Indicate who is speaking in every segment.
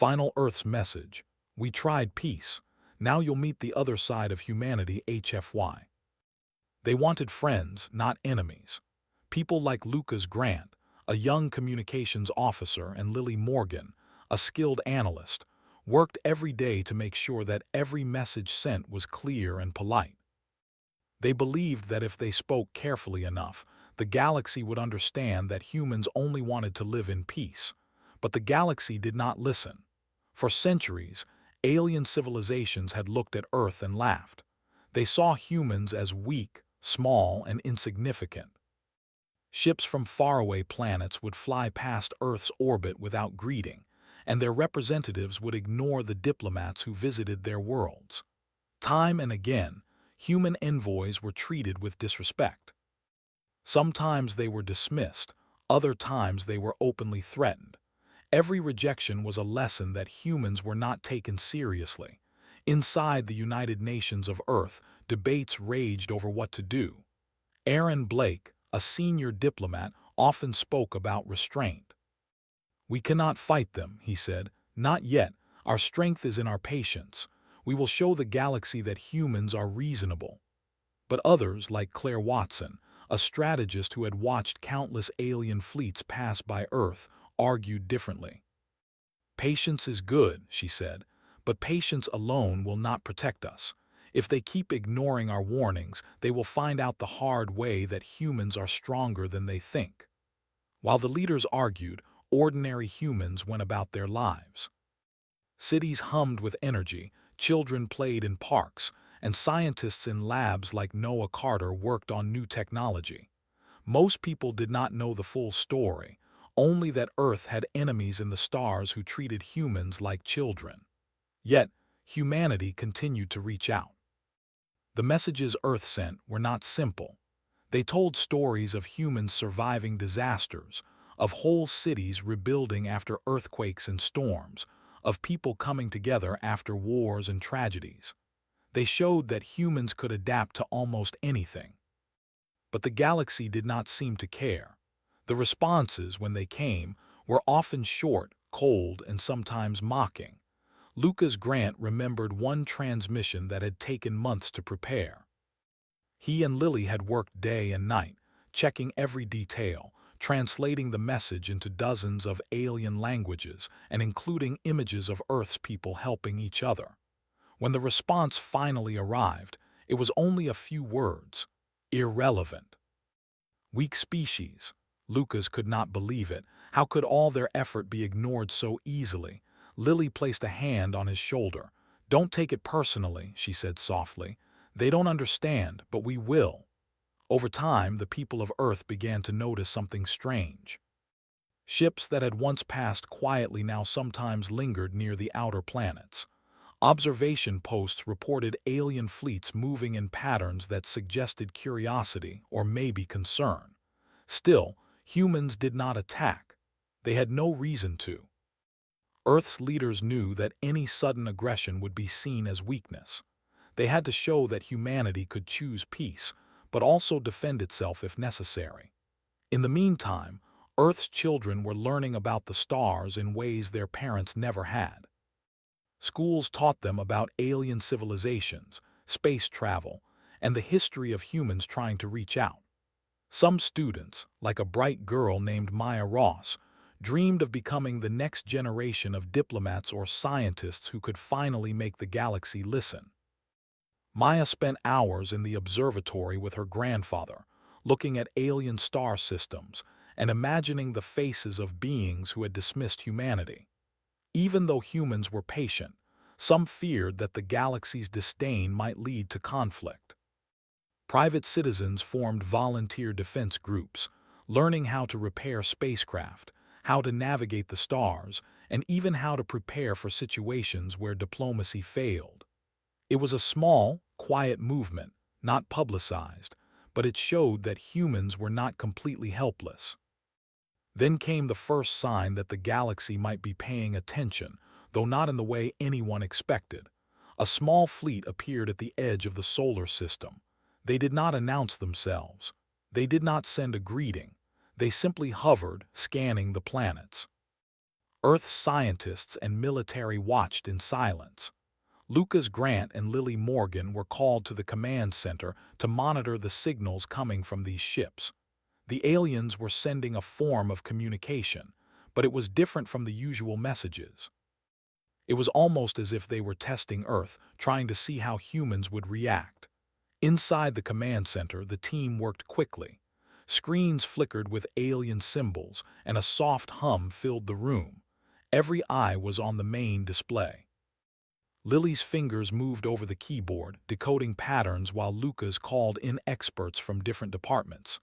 Speaker 1: Final Earth's message. We tried peace. Now you'll meet the other side of humanity, HFY. They wanted friends, not enemies. People like Lucas Grant, a young communications officer, and Lily Morgan, a skilled analyst, worked every day to make sure that every message sent was clear and polite. They believed that if they spoke carefully enough, the galaxy would understand that humans only wanted to live in peace. But the galaxy did not listen. For centuries, alien civilizations had looked at Earth and laughed. They saw humans as weak, small, and insignificant. Ships from faraway planets would fly past Earth's orbit without greeting, and their representatives would ignore the diplomats who visited their worlds. Time and again, human envoys were treated with disrespect. Sometimes they were dismissed, other times they were openly threatened. Every rejection was a lesson that humans were not taken seriously. Inside the United Nations of Earth, debates raged over what to do. Aaron Blake, a senior diplomat, often spoke about restraint. "We cannot fight them," he said. "Not yet. Our strength is in our patience. We will show the galaxy that humans are reasonable." But others, like Claire Watson, a strategist who had watched countless alien fleets pass by Earth, argued differently. "Patience is good," she said, "but patience alone will not protect us. If they keep ignoring our warnings, they will find out the hard way that humans are stronger than they think." While the leaders argued, ordinary humans went about their lives. Cities hummed with energy, children played in parks, and scientists in labs like Noah Carter worked on new technology. Most people did not know the full story, only that Earth had enemies in the stars who treated humans like children. Yet, humanity continued to reach out. The messages Earth sent were not simple. They told stories of humans surviving disasters, of whole cities rebuilding after earthquakes and storms, of people coming together after wars and tragedies. They showed that humans could adapt to almost anything. But the galaxy did not seem to care. The responses, when they came, were often short, cold, and sometimes mocking. Lucas Grant remembered one transmission that had taken months to prepare. He and Lily had worked day and night, checking every detail, translating the message into dozens of alien languages, and including images of Earth's people helping each other. When the response finally arrived, it was only a few words: irrelevant. Weak species. Lucas could not believe it. How could all their effort be ignored so easily? Lily placed a hand on his shoulder. "Don't take it personally," she said softly. "They don't understand, but we will." Over time, the people of Earth began to notice something strange. Ships that had once passed quietly now sometimes lingered near the outer planets. Observation posts reported alien fleets moving in patterns that suggested curiosity or maybe concern. Still, humans did not attack. They had no reason to. Earth's leaders knew that any sudden aggression would be seen as weakness. They had to show that humanity could choose peace, but also defend itself if necessary. In the meantime, Earth's children were learning about the stars in ways their parents never had. Schools taught them about alien civilizations, space travel, and the history of humans trying to reach out. Some students, like a bright girl named Maya Ross, dreamed of becoming the next generation of diplomats or scientists who could finally make the galaxy listen. Maya spent hours in the observatory with her grandfather, looking at alien star systems and imagining the faces of beings who had dismissed humanity. Even though humans were patient, some feared that the galaxy's disdain might lead to conflict. Private citizens formed volunteer defense groups, learning how to repair spacecraft, how to navigate the stars, and even how to prepare for situations where diplomacy failed. It was a small, quiet movement, not publicized, but it showed that humans were not completely helpless. Then came the first sign that the galaxy might be paying attention, though not in the way anyone expected. A small fleet appeared at the edge of the solar system. They did not announce themselves. They did not send a greeting. They simply hovered, scanning the planets. Earth scientists and military watched in silence. Lucas Grant and Lily Morgan were called to the command center to monitor the signals coming from these ships. The aliens were sending a form of communication, but it was different from the usual messages. It was almost as if they were testing Earth, trying to see how humans would react. Inside the command center, the team worked quickly. Screens flickered with alien symbols, and a soft hum filled the room. Every eye was on the main display. Lily's fingers moved over the keyboard, decoding patterns while Lucas called in experts from different departments.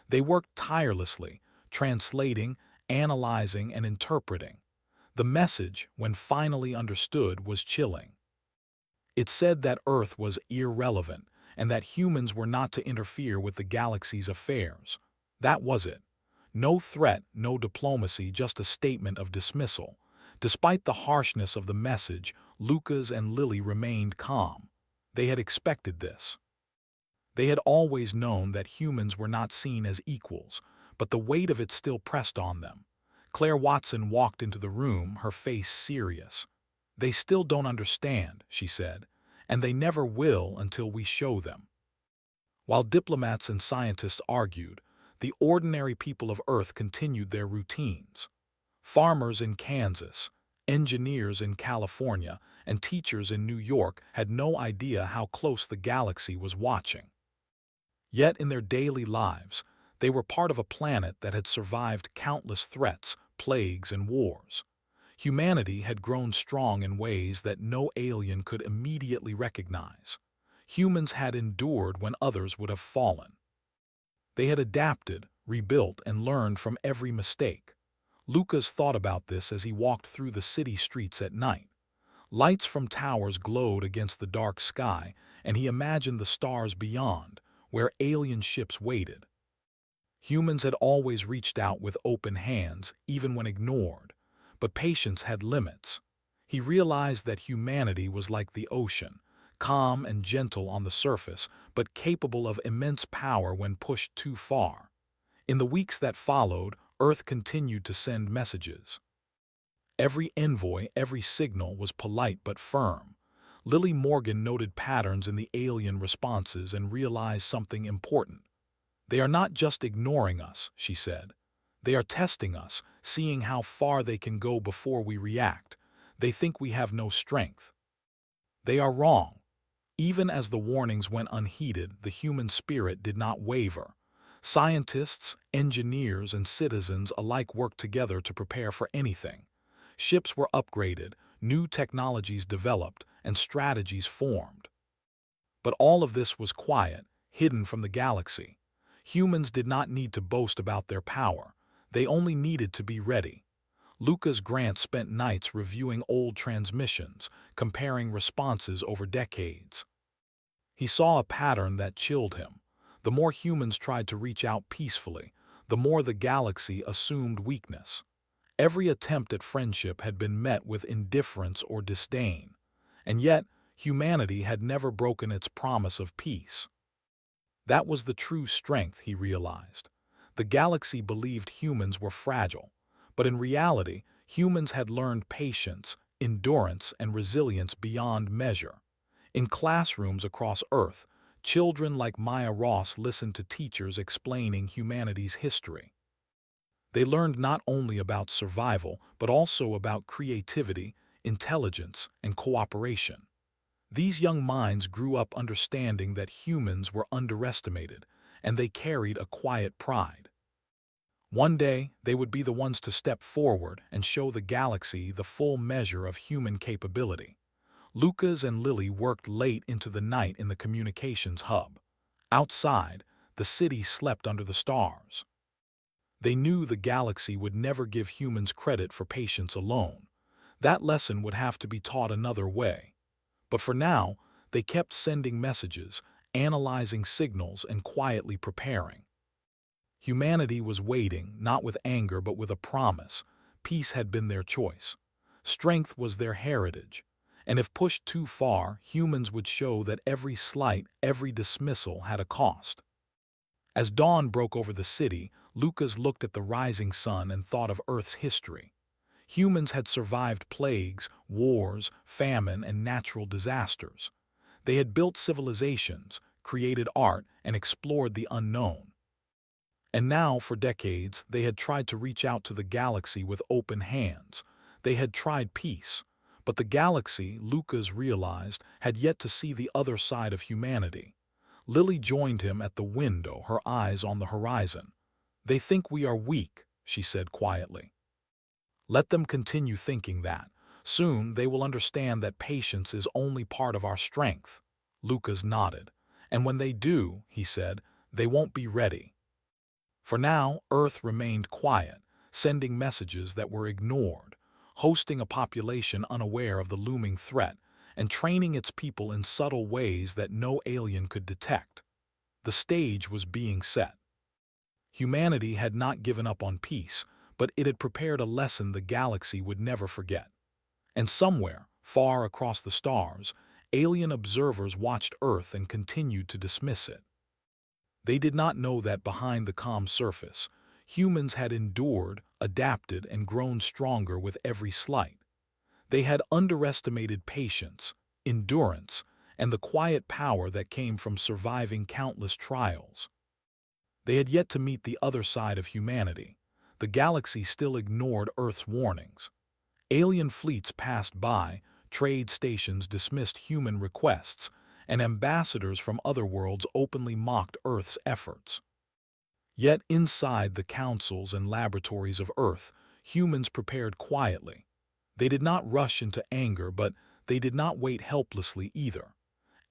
Speaker 1: They worked tirelessly, translating, analyzing, and interpreting. The message, when finally understood, was chilling. It said that Earth was irrelevant and that humans were not to interfere with the galaxy's affairs. That was it. No threat, no diplomacy, just a statement of dismissal. Despite the harshness of the message, Lucas and Lily remained calm. They had expected this. They had always known that humans were not seen as equals, but the weight of it still pressed on them. Claire Watson walked into the room, her face serious. "They still don't understand," she said, "and they never will until we show them." While diplomats and scientists argued, the ordinary people of Earth continued their routines. Farmers in Kansas, engineers in California, and teachers in New York had no idea how close the galaxy was watching. Yet in their daily lives, they were part of a planet that had survived countless threats, plagues, and wars. Humanity had grown strong in ways that no alien could immediately recognize. Humans had endured when others would have fallen. They had adapted, rebuilt, and learned from every mistake. Lucas thought about this as he walked through the city streets at night. Lights from towers glowed against the dark sky, and he imagined the stars beyond, where alien ships waited. Humans had always reached out with open hands, even when ignored, but patience had limits. He realized that humanity was like the ocean, calm and gentle on the surface, but capable of immense power when pushed too far. In the weeks that followed, Earth continued to send messages. Every envoy, every signal was polite but firm. Lily Morgan noted patterns in the alien responses and realized something important. "They are not just ignoring us," she said. "They are testing us, seeing how far they can go before we react. They think we have no strength." They are wrong. Even as the warnings went unheeded, the human spirit did not waver. Scientists, engineers, and citizens alike worked together to prepare for anything. Ships were upgraded, new technologies developed, and strategies formed. But all of this was quiet, hidden from the galaxy. Humans did not need to boast about their power. They only needed to be ready. Lucas Grant spent nights reviewing old transmissions, comparing responses over decades. He saw a pattern that chilled him. The more humans tried to reach out peacefully, the more the galaxy assumed weakness. Every attempt at friendship had been met with indifference or disdain. And yet, humanity had never broken its promise of peace. That was the true strength, he realized. The galaxy believed humans were fragile, but in reality, humans had learned patience, endurance, and resilience beyond measure. In classrooms across Earth, children like Maya Ross listened to teachers explaining humanity's history. They learned not only about survival, but also about creativity, intelligence, and cooperation. These young minds grew up understanding that humans were underestimated, and they carried a quiet pride. One day, they would be the ones to step forward and show the galaxy the full measure of human capability. Lucas and Lily worked late into the night in the communications hub. Outside, the city slept under the stars. They knew the galaxy would never give humans credit for patience alone. That lesson would have to be taught another way. But for now, they kept sending messages, analyzing signals, and quietly preparing. Humanity was waiting, not with anger but with a promise. Peace had been their choice. Strength was their heritage. And if pushed too far, humans would show that every slight, every dismissal had a cost. As dawn broke over the city, Lucas looked at the rising sun and thought of Earth's history. Humans had survived plagues, wars, famine, and natural disasters. They had built civilizations, created art, and explored the unknown. And now, for decades, they had tried to reach out to the galaxy with open hands. They had tried peace. But the galaxy, Lucas realized, had yet to see the other side of humanity. Lily joined him at the window, her eyes on the horizon. "They think we are weak," she said quietly. "Let them continue thinking that. Soon they will understand that patience is only part of our strength." Lucas nodded. "And when they do," he said, "they won't be ready." For now, Earth remained quiet, sending messages that were ignored, hosting a population unaware of the looming threat, and training its people in subtle ways that no alien could detect. The stage was being set. Humanity had not given up on peace, but it had prepared a lesson the galaxy would never forget. And somewhere, far across the stars, alien observers watched Earth and continued to dismiss it. They did not know that behind the calm surface, humans had endured, adapted, and grown stronger with every slight. They had underestimated patience, endurance, and the quiet power that came from surviving countless trials. They had yet to meet the other side of humanity. The galaxy still ignored Earth's warnings. Alien fleets passed by, trade stations dismissed human requests, and ambassadors from other worlds openly mocked Earth's efforts. Yet inside the councils and laboratories of Earth, humans prepared quietly. They did not rush into anger, but they did not wait helplessly either.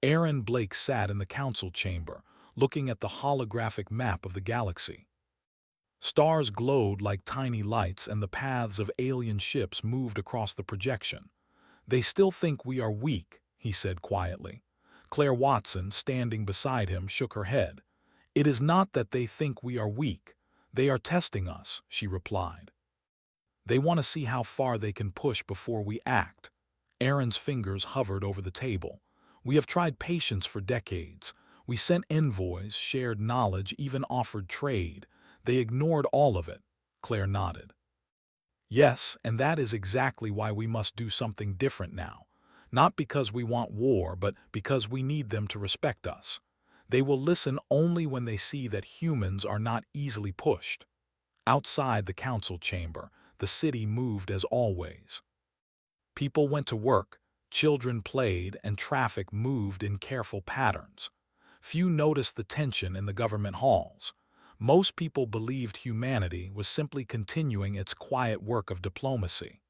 Speaker 1: Aaron Blake sat in the council chamber, looking at the holographic map of the galaxy. Stars glowed like tiny lights, and the paths of alien ships moved across the projection. "They still think we are weak," he said quietly. Claire Watson, standing beside him, shook her head. "It is not that they think we are weak. They are testing us," she replied. "They want to see how far they can push before we act." Aaron's fingers hovered over the table. "We have tried patience for decades. We sent envoys, shared knowledge, even offered trade. They ignored all of it." Claire nodded. "Yes, and that is exactly why we must do something different now. Not because we want war, but because we need them to respect us. They will listen only when they see that humans are not easily pushed." Outside the council chamber, the city moved as always. People went to work, children played, and traffic moved in careful patterns. Few noticed the tension in the government halls. Most people believed humanity was simply continuing its quiet work of diplomacy.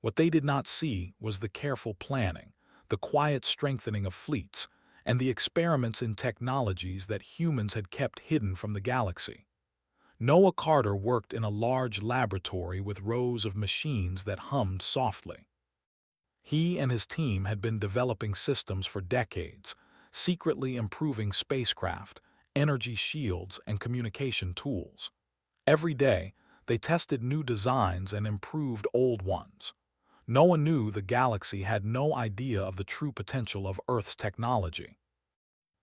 Speaker 1: What they did not see was the careful planning, the quiet strengthening of fleets, and the experiments in technologies that humans had kept hidden from the galaxy. Noah Carter worked in a large laboratory with rows of machines that hummed softly. He and his team had been developing systems for decades, secretly improving spacecraft, energy shields, and communication tools. Every day, they tested new designs and improved old ones. Noah knew the galaxy had no idea of the true potential of Earth's technology.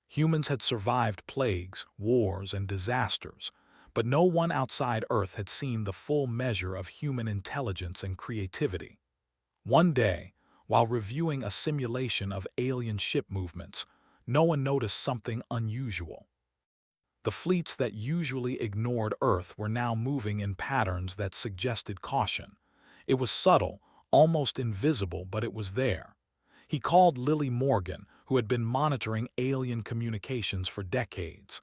Speaker 1: Humans had survived plagues, wars, and disasters, but no one outside Earth had seen the full measure of human intelligence and creativity. One day, while reviewing a simulation of alien ship movements, Noah noticed something unusual. The fleets that usually ignored Earth were now moving in patterns that suggested caution. It was subtle, almost invisible, but it was there. He called Lily Morgan, who had been monitoring alien communications for decades.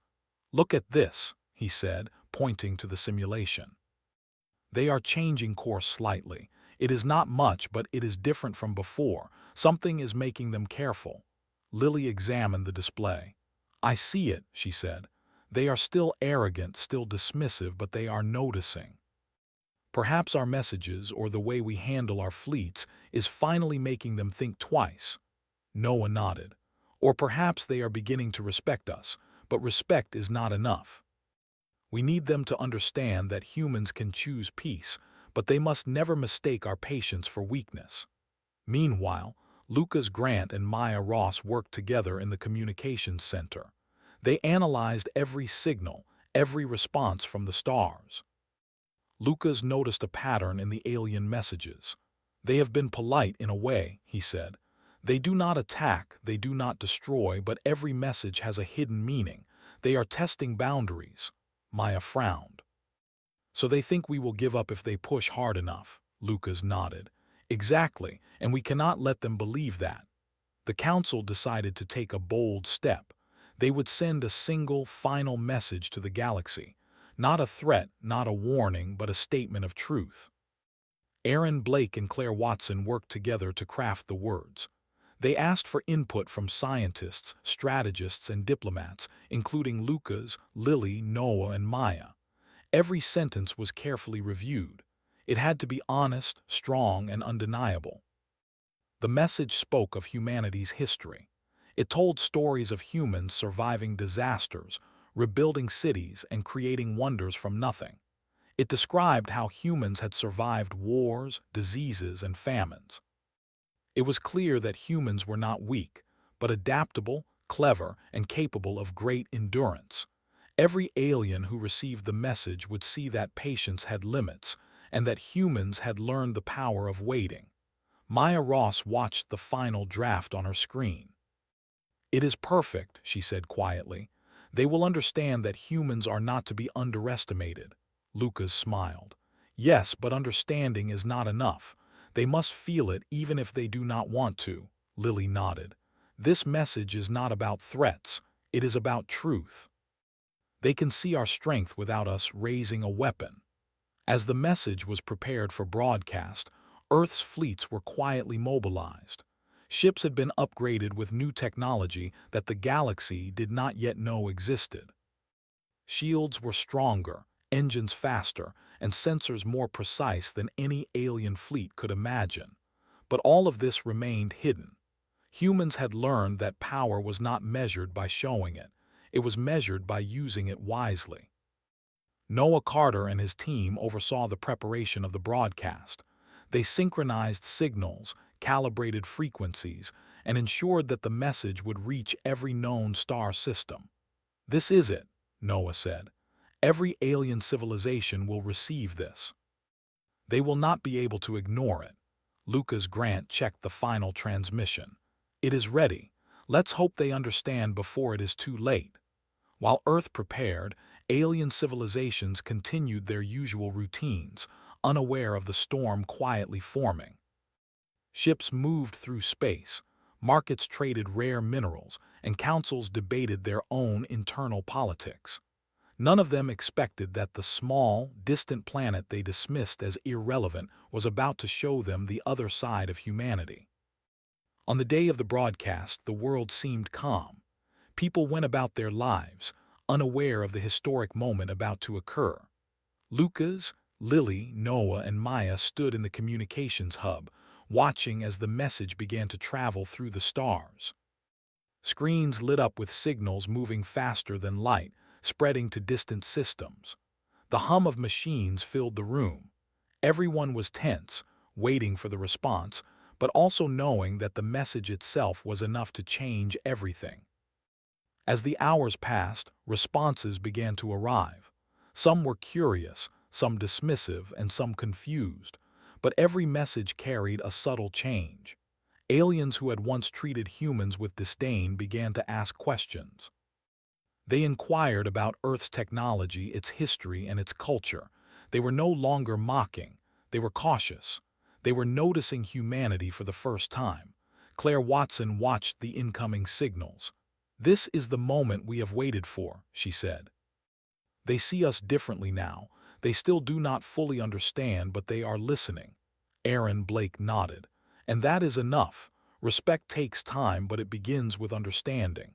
Speaker 1: "Look at this," he said, pointing to the simulation. "They are changing course slightly. It is not much, but it is different from before. Something is making them careful." Lily examined the display. "I see it," she said. "They are still arrogant, still dismissive, but they are noticing. Perhaps our messages or the way we handle our fleets is finally making them think twice." Noah nodded. "Or perhaps they are beginning to respect us, but respect is not enough. We need them to understand that humans can choose peace, but they must never mistake our patience for weakness." Meanwhile, Lucas Grant and Maya Ross worked together in the communications center. They analyzed every signal, every response from the stars. Lucas noticed a pattern in the alien messages. They have been polite in a way, he said. They do not attack, they do not destroy, but every message has a hidden meaning. They are testing boundaries. Maya frowned. So they think we will give up if they push hard enough, Lucas nodded. Exactly, and we cannot let them believe that. The council decided to take a bold step. They would send a single, final message to the galaxy. Not a threat, not a warning, but a statement of truth. Aaron Blake and Claire Watson worked together to craft the words. They asked for input from scientists, strategists, and diplomats, including Lucas, Lily, Noah, and Maya. Every sentence was carefully reviewed. It had to be honest, strong, and undeniable. The message spoke of humanity's history. It told stories of humans surviving disasters, rebuilding cities, and creating wonders from nothing. It described how humans had survived wars, diseases, and famines. It was clear that humans were not weak, but adaptable, clever, and capable of great endurance. Every alien who received the message would see that patience had limits, and that humans had learned the power of waiting. Maya Ross watched the final draft on her screen. "It is perfect," she said quietly. "They will understand that humans are not to be underestimated." Lucas smiled. "Yes, but understanding is not enough. They must feel it even if they do not want to." Lily nodded. "This message is not about threats. It is about truth. They can see our strength without us raising a weapon." As the message was prepared for broadcast, Earth's fleets were quietly mobilized. Ships had been upgraded with new technology that the galaxy did not yet know existed. Shields were stronger, engines faster, and sensors more precise than any alien fleet could imagine. But all of this remained hidden. Humans had learned that power was not measured by showing it. It was measured by using it wisely. Noah Carter and his team oversaw the preparation of the broadcast. They synchronized signals, calibrated frequencies, and ensured that the message would reach every known star system. "This is it," Noah said. "Every alien civilization will receive this. They will not be able to ignore it." Lucas Grant checked the final transmission. "It is ready. Let's hope they understand before it is too late." While Earth prepared, alien civilizations continued their usual routines, unaware of the storm quietly forming. Ships moved through space, markets traded rare minerals, and councils debated their own internal politics. None of them expected that the small, distant planet they dismissed as irrelevant was about to show them the other side of humanity. On the day of the broadcast, the world seemed calm. People went about their lives, unaware of the historic moment about to occur. Lucas, Lily, Noah, and Maya stood in the communications hub, watching as the message began to travel through the stars. Screens lit up with signals moving faster than light, spreading to distant systems. The hum of machines filled the room. Everyone was tense, waiting for the response, but also knowing that the message itself was enough to change everything. As the hours passed, responses began to arrive. Some were curious, some dismissive, and some confused, but every message carried a subtle change. Aliens who had once treated humans with disdain began to ask questions. They inquired about Earth's technology, its history, and its culture. They were no longer mocking. They were cautious. They were noticing humanity for the first time. Claire Watson watched the incoming signals. "This is the moment we have waited for," she said. "They see us differently now. They still do not fully understand, but they are listening." Aaron Blake nodded. "And that is enough. Respect takes time, but it begins with understanding."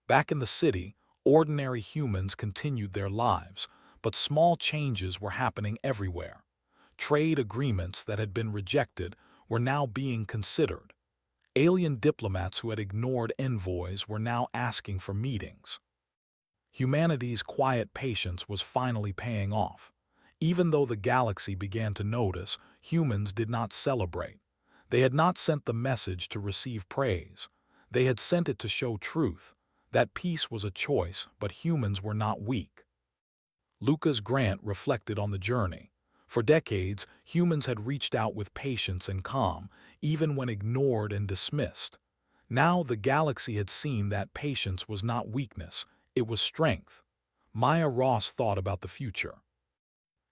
Speaker 1: Back in the city, ordinary humans continued their lives, but small changes were happening everywhere. Trade agreements that had been rejected were now being considered. Alien diplomats who had ignored envoys were now asking for meetings. Humanity's quiet patience was finally paying off. Even though the galaxy began to notice, humans did not celebrate. They had not sent the message to receive praise. They had sent it to show truth. That peace was a choice, but humans were not weak. Lucas Grant reflected on the journey. For decades, humans had reached out with patience and calm, even when ignored and dismissed. Now the galaxy had seen that patience was not weakness, it was strength. Maya Ross thought about the future.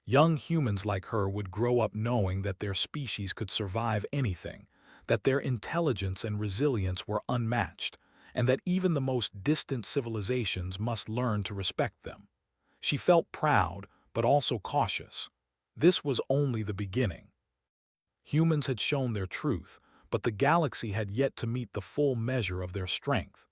Speaker 1: Young humans like her would grow up knowing that their species could survive anything, that their intelligence and resilience were unmatched, and that even the most distant civilizations must learn to respect them. She felt proud, but also cautious. This was only the beginning. Humans had shown their truth, but the galaxy had yet to meet the full measure of their strength.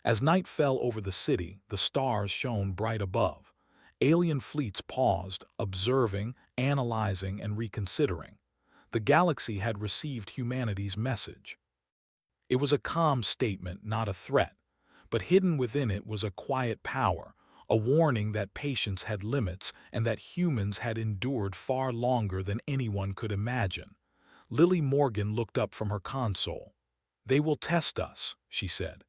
Speaker 1: As night fell over the city, the stars shone bright above. Alien fleets paused, observing, analyzing, and reconsidering. The galaxy had received humanity's message. It was a calm statement, not a threat, but hidden within it was a quiet power, a warning that patience had limits and that humans had endured far longer than anyone could imagine. Lily Morgan looked up from her console. "They will test us," she said.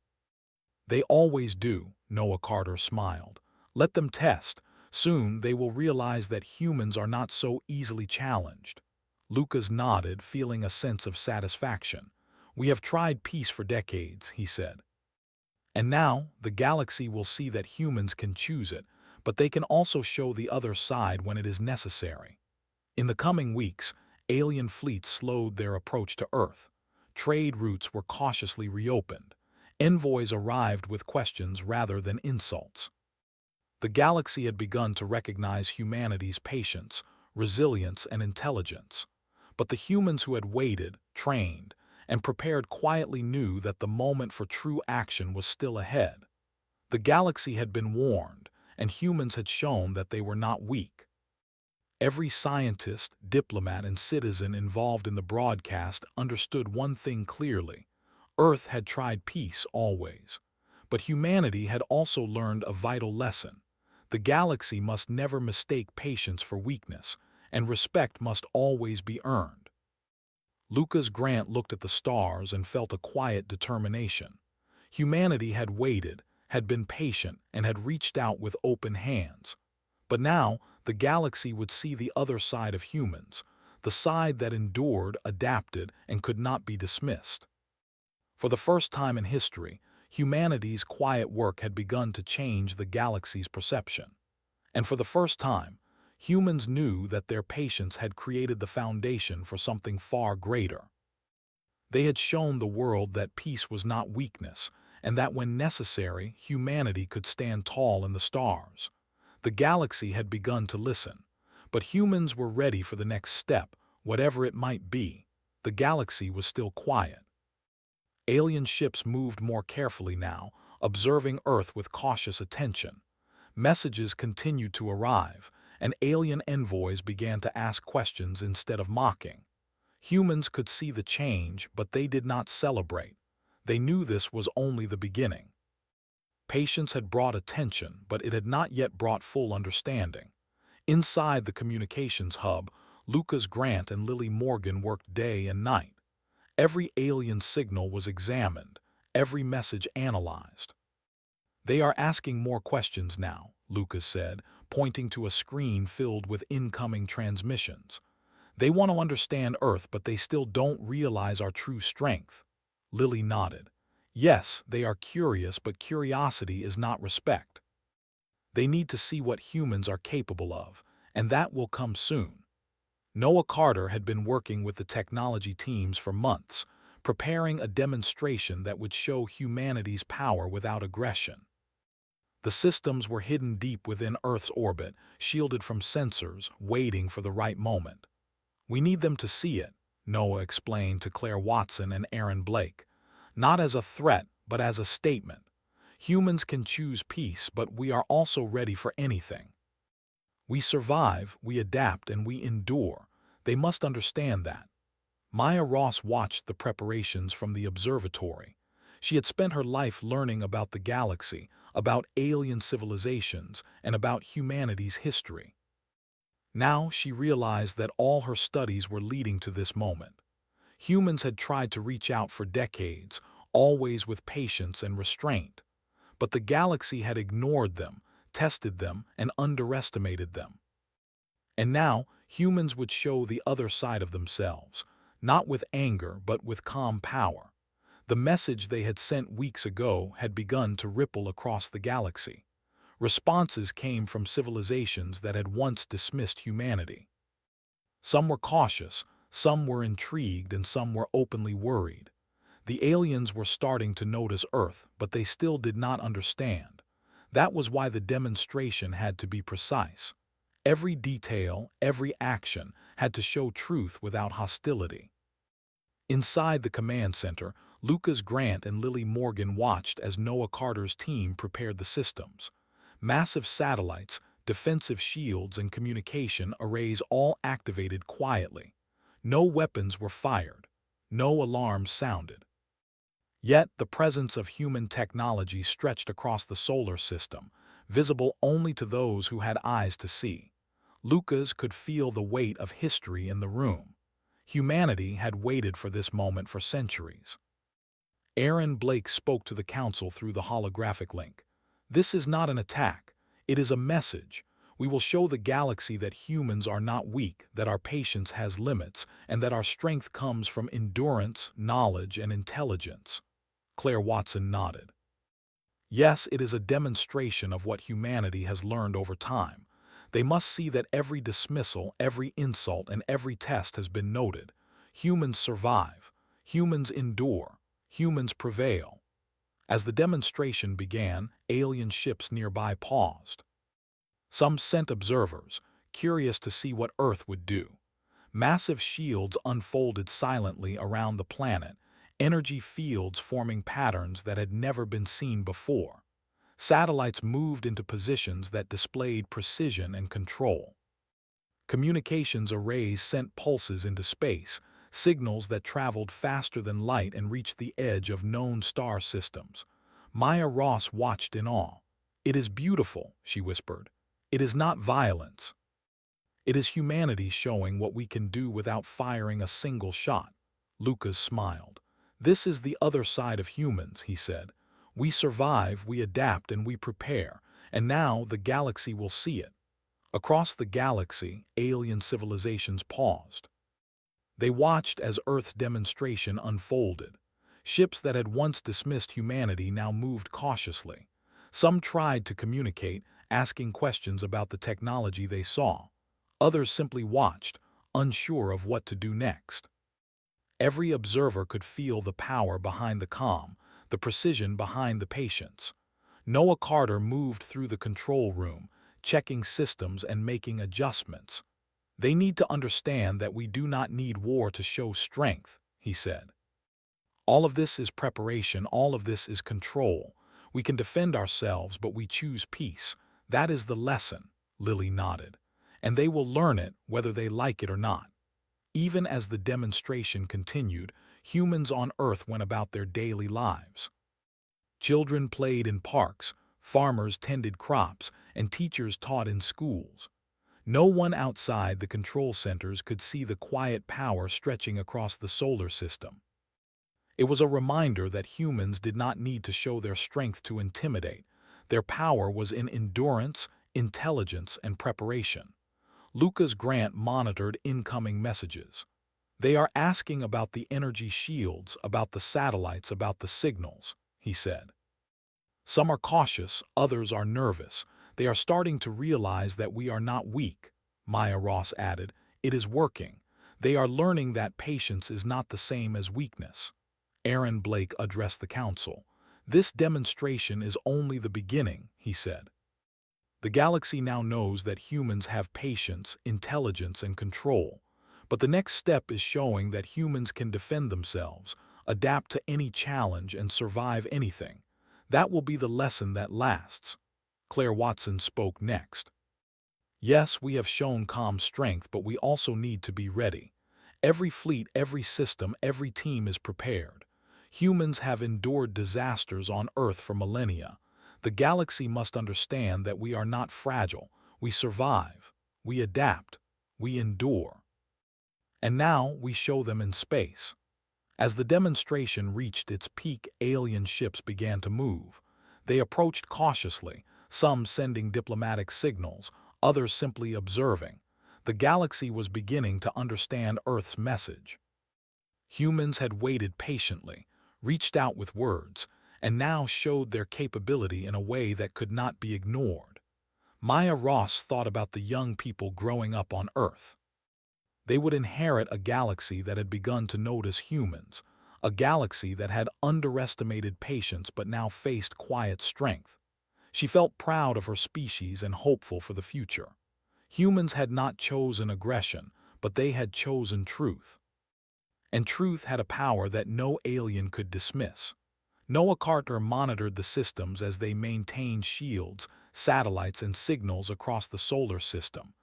Speaker 1: "They always do," Noah Carter smiled. "Let them test. Soon they will realize that humans are not so easily challenged." Lucas nodded, feeling a sense of satisfaction. "We have tried peace for decades," he said. "And now the galaxy will see that humans can choose it, but they can also show the other side when it is necessary." In the coming weeks, alien fleets slowed their approach to Earth. Trade routes were cautiously reopened. Envoys arrived with questions rather than insults. The galaxy had begun to recognize humanity's patience, resilience, and intelligence. But the humans who had waited, trained, and prepared quietly knew that the moment for true action was still ahead. The galaxy had been warned, and humans had shown that they were not weak. Every scientist, diplomat, and citizen involved in the broadcast understood one thing clearly. Earth had tried peace always. But humanity had also learned a vital lesson. The galaxy must never mistake patience for weakness, and respect must always be earned. Lucas Grant looked at the stars and felt a quiet determination. Humanity had waited, had been patient, and had reached out with open hands. But now, the galaxy would see the other side of humans, the side that endured, adapted, and could not be dismissed. For the first time in history, humanity's quiet work had begun to change the galaxy's perception. And for the first time, humans knew that their patience had created the foundation for something far greater. They had shown the world that peace was not weakness, and that when necessary, humanity could stand tall in the stars. The galaxy had begun to listen, but humans were ready for the next step, whatever it might be. The galaxy was still quiet. Alien ships moved more carefully now, observing Earth with cautious attention. Messages continued to arrive, and alien envoys began to ask questions instead of mocking. Humans could see the change, but they did not celebrate. They knew this was only the beginning. Patience had brought attention, but it had not yet brought full understanding. Inside the communications hub, Lucas Grant and Lily Morgan worked day and night. Every alien signal was examined, every message analyzed. "They are asking more questions now," Lucas said, pointing to a screen filled with incoming transmissions. "They want to understand Earth, but they still don't realize our true strength." Lily nodded. "Yes, they are curious, but curiosity is not respect. They need to see what humans are capable of, and that will come soon." Noah Carter had been working with the technology teams for months, preparing a demonstration that would show humanity's power without aggression. The systems were hidden deep within Earth's orbit, shielded from sensors, waiting for the right moment. "We need them to see it," Noah explained to Claire Watson and Aaron Blake. "Not as a threat, but as a statement. Humans can choose peace, but we are also ready for anything. We survive, we adapt, and we endure. They must understand that." Maya Ross watched the preparations from the observatory. She had spent her life learning about the galaxy, about alien civilizations, and about humanity's history. Now she realized that all her studies were leading to this moment. Humans had tried to reach out for decades, always with patience and restraint. But the galaxy had ignored them, tested them, and underestimated them. And now, humans would show the other side of themselves, not with anger but with calm power. The message they had sent weeks ago had begun to ripple across the galaxy. Responses came from civilizations that had once dismissed humanity. Some were cautious, some were intrigued, and some were openly worried. The aliens were starting to notice Earth, but they still did not understand. That was why the demonstration had to be precise. Every detail, every action, had to show truth without hostility. Inside the command center, Lucas Grant and Lily Morgan watched as Noah Carter's team prepared the systems. Massive satellites, defensive shields, and communication arrays all activated quietly. No weapons were fired. No alarms sounded. Yet the presence of human technology stretched across the solar system, visible only to those who had eyes to see. Lucas could feel the weight of history in the room. Humanity had waited for this moment for centuries. Aaron Blake spoke to the council through the holographic link. This is not an attack. It is a message. We will show the galaxy that humans are not weak, that our patience has limits, and that our strength comes from endurance, knowledge, and intelligence. Claire Watson nodded. Yes, it is a demonstration of what humanity has learned over time. They must see that every dismissal, every insult, and every test has been noted. Humans survive. Humans endure. Humans prevail. As the demonstration began, alien ships nearby paused. Some sent observers, curious to see what Earth would do. Massive shields unfolded silently around the planet, energy fields forming patterns that had never been seen before. Satellites moved into positions that displayed precision and control. Communications arrays sent pulses into space, signals that traveled faster than light and reached the edge of known star systems. Maya Ross watched in awe. "It is beautiful," she whispered. "It is not violence. It is humanity showing what we can do without firing a single shot." Lucas smiled. "This is the other side of humans," he said. "We survive, we adapt, and we prepare, and now the galaxy will see it." Across the galaxy, alien civilizations paused. They watched as Earth's demonstration unfolded. Ships that had once dismissed humanity now moved cautiously. Some tried to communicate, asking questions about the technology they saw. Others simply watched, unsure of what to do next. Every observer could feel the power behind the calm, the precision behind the patience. Noah Carter moved through the control room, checking systems and making adjustments. "They need to understand that we do not need war to show strength," he said. "All of this is preparation, all of this is control. We can defend ourselves, but we choose peace. That is the lesson," Lily nodded. "And they will learn it whether they like it or not." Even as the demonstration continued, humans on Earth went about their daily lives. Children played in parks, farmers tended crops, and teachers taught in schools. No one outside the control centers could see the quiet power stretching across the solar system. It was a reminder that humans did not need to show their strength to intimidate. Their power was in endurance, intelligence, and preparation. Lucas Grant monitored incoming messages. "They are asking about the energy shields, about the satellites, about the signals," he said. "Some are cautious, others are nervous. They are starting to realize that we are not weak," Maya Ross added. "It is working. They are learning that patience is not the same as weakness." Aaron Blake addressed the council. "This demonstration is only the beginning," he said. "The galaxy now knows that humans have patience, intelligence, and control. But the next step is showing that humans can defend themselves, adapt to any challenge, and survive anything. That will be the lesson that lasts." Claire Watson spoke next. "Yes, we have shown calm strength, but we also need to be ready. Every fleet, every system, every team is prepared. Humans have endured disasters on Earth for millennia. The galaxy must understand that we are not fragile. We survive. We adapt. We endure. And now we show them in space." As the demonstration reached its peak, alien ships began to move. They approached cautiously, some sending diplomatic signals, others simply observing. The galaxy was beginning to understand Earth's message. Humans had waited patiently, reached out with words, and now showed their capability in a way that could not be ignored. Maya Ross thought about the young people growing up on Earth. They would inherit a galaxy that had begun to notice humans, a galaxy that had underestimated patience but now faced quiet strength. She felt proud of her species and hopeful for the future. Humans had not chosen aggression, but they had chosen truth. And truth had a power that no alien could dismiss. Noah Carter monitored the systems as they maintained shields, satellites, and signals across the solar system.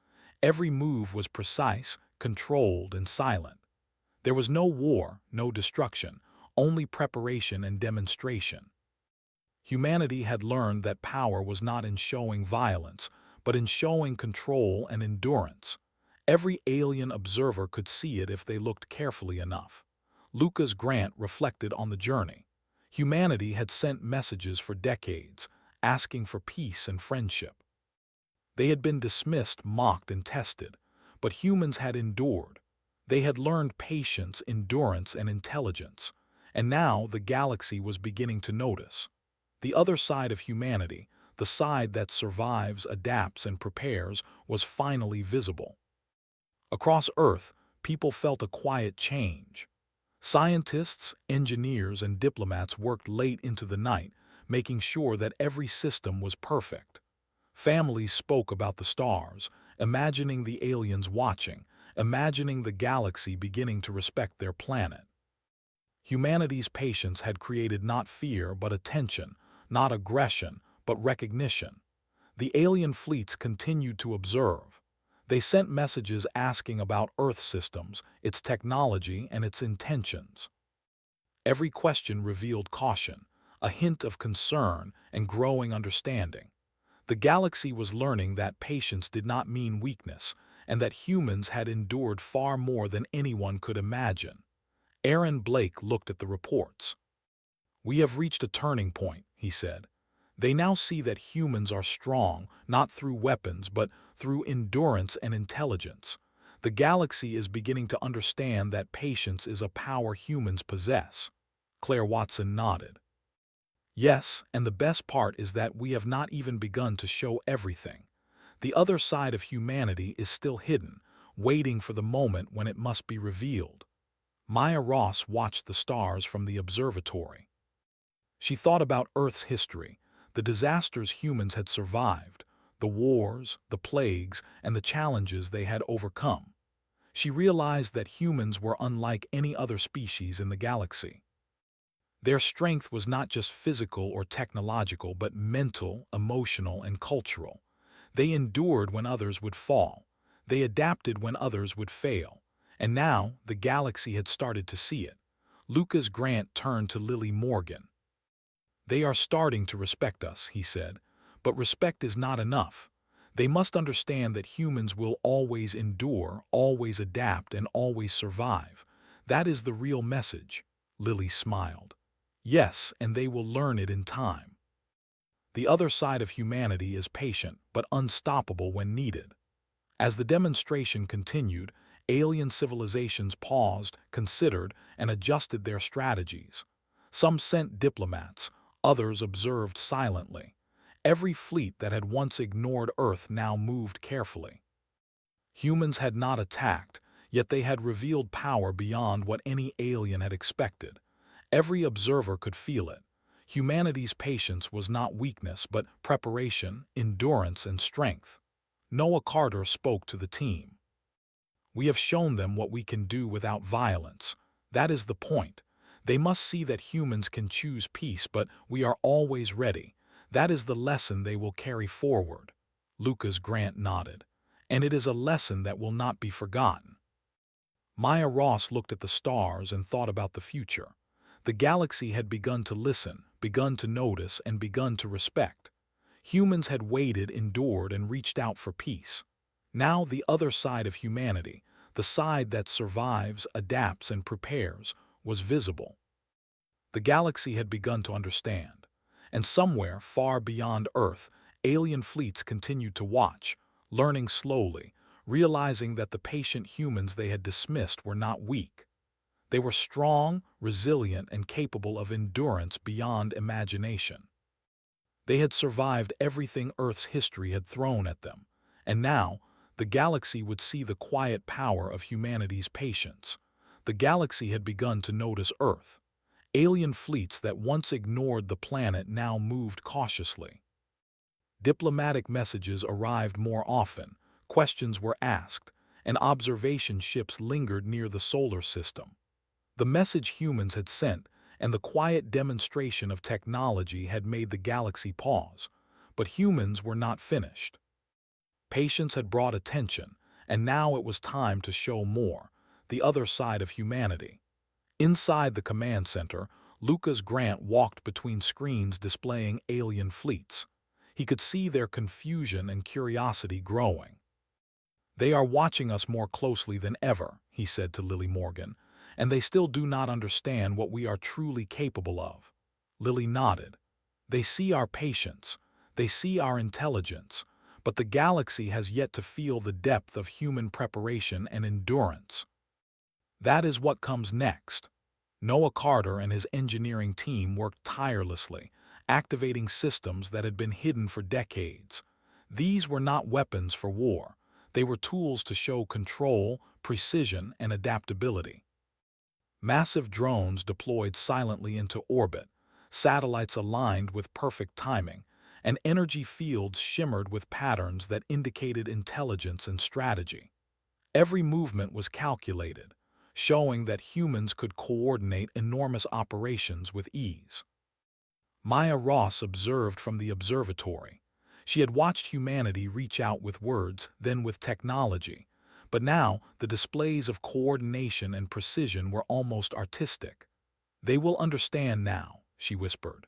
Speaker 1: Every move was precise, controlled, and silent. There was no war, no destruction, only preparation and demonstration. Humanity had learned that power was not in showing violence, but in showing control and endurance. Every alien observer could see it if they looked carefully enough. Lucas Grant reflected on the journey. Humanity had sent messages for decades, asking for peace and friendship. They had been dismissed, mocked, and tested, but humans had endured. They had learned patience, endurance, and intelligence, and now the galaxy was beginning to notice. The other side of humanity, the side that survives, adapts, and prepares, was finally visible. Across Earth, people felt a quiet change. Scientists, engineers, and diplomats worked late into the night, making sure that every system was perfect. Families spoke about the stars, imagining the aliens watching, imagining the galaxy beginning to respect their planet. Humanity's patience had created not fear but attention, not aggression but recognition. The alien fleets continued to observe. They sent messages asking about Earth systems, its technology, and its intentions. Every question revealed caution, a hint of concern, and growing understanding. The galaxy was learning that patience did not mean weakness, and that humans had endured far more than anyone could imagine. Aaron Blake looked at the reports. "We have reached a turning point," he said. "They now see that humans are strong, not through weapons, but through endurance and intelligence. The galaxy is beginning to understand that patience is a power humans possess." Claire Watson nodded. "Yes, and the best part is that we have not even begun to show everything. The other side of humanity is still hidden, waiting for the moment when it must be revealed." Maya Ross watched the stars from the observatory. She thought about Earth's history, the disasters humans had survived, the wars, the plagues, and the challenges they had overcome. She realized that humans were unlike any other species in the galaxy. Their strength was not just physical or technological, but mental, emotional, and cultural. They endured when others would fall. They adapted when others would fail. And now the galaxy had started to see it. Lucas Grant turned to Lily Morgan. "They are starting to respect us," he said, "but respect is not enough. They must understand that humans will always endure, always adapt, and always survive. That is the real message." Lily smiled. "Yes, and they will learn it in time. The other side of humanity is patient, but unstoppable when needed." As the demonstration continued, alien civilizations paused, considered, and adjusted their strategies. Some sent diplomats, others observed silently. Every fleet that had once ignored Earth now moved carefully. Humans had not attacked, yet they had revealed power beyond what any alien had expected. Every observer could feel it. Humanity's patience was not weakness, but preparation, endurance, and strength. Noah Carter spoke to the team. "We have shown them what we can do without violence. That is the point. They must see that humans can choose peace, but we are always ready. That is the lesson they will carry forward." Lucas Grant nodded. "And it is a lesson that will not be forgotten." Maya Ross looked at the stars and thought about the future. The galaxy had begun to listen, begun to notice, and begun to respect. Humans had waited, endured, and reached out for peace. Now the other side of humanity, the side that survives, adapts, and prepares, was visible. The galaxy had begun to understand. And somewhere, far beyond Earth, Alien fleets continued to watch, learning slowly, realizing that the patient humans they had dismissed were not weak. They were strong, resilient, and capable of endurance beyond imagination. They had survived everything Earth's history had thrown at them, and now the galaxy would see the quiet power of humanity's patience. The galaxy had begun to notice Earth. Alien fleets that once ignored the planet now moved cautiously. Diplomatic messages arrived more often, questions were asked, and observation ships lingered near the solar system. The message humans had sent and the quiet demonstration of technology had made the galaxy pause, but humans were not finished. Patience had brought attention, and now it was time to show more, the other side of humanity. Inside the command center, Lucas Grant walked between screens displaying alien fleets. He could see their confusion and curiosity growing. "They are watching us more closely than ever," he said to Lily Morgan, "and they still do not understand what we are truly capable of." Lily nodded. "They see our patience, they see our intelligence, but the galaxy has yet to feel the depth of human preparation and endurance. That is what comes next." Noah Carter and his engineering team worked tirelessly, activating systems that had been hidden for decades. These were not weapons for war. They were tools to show control, precision, and adaptability. Massive drones deployed silently into orbit, satellites aligned with perfect timing, and energy fields shimmered with patterns that indicated intelligence and strategy. Every movement was calculated, showing that humans could coordinate enormous operations with ease. Maya Ross observed from the observatory. She had watched humanity reach out with words, then with technology, but now the displays of coordination and precision were almost artistic. "They will understand now," she whispered.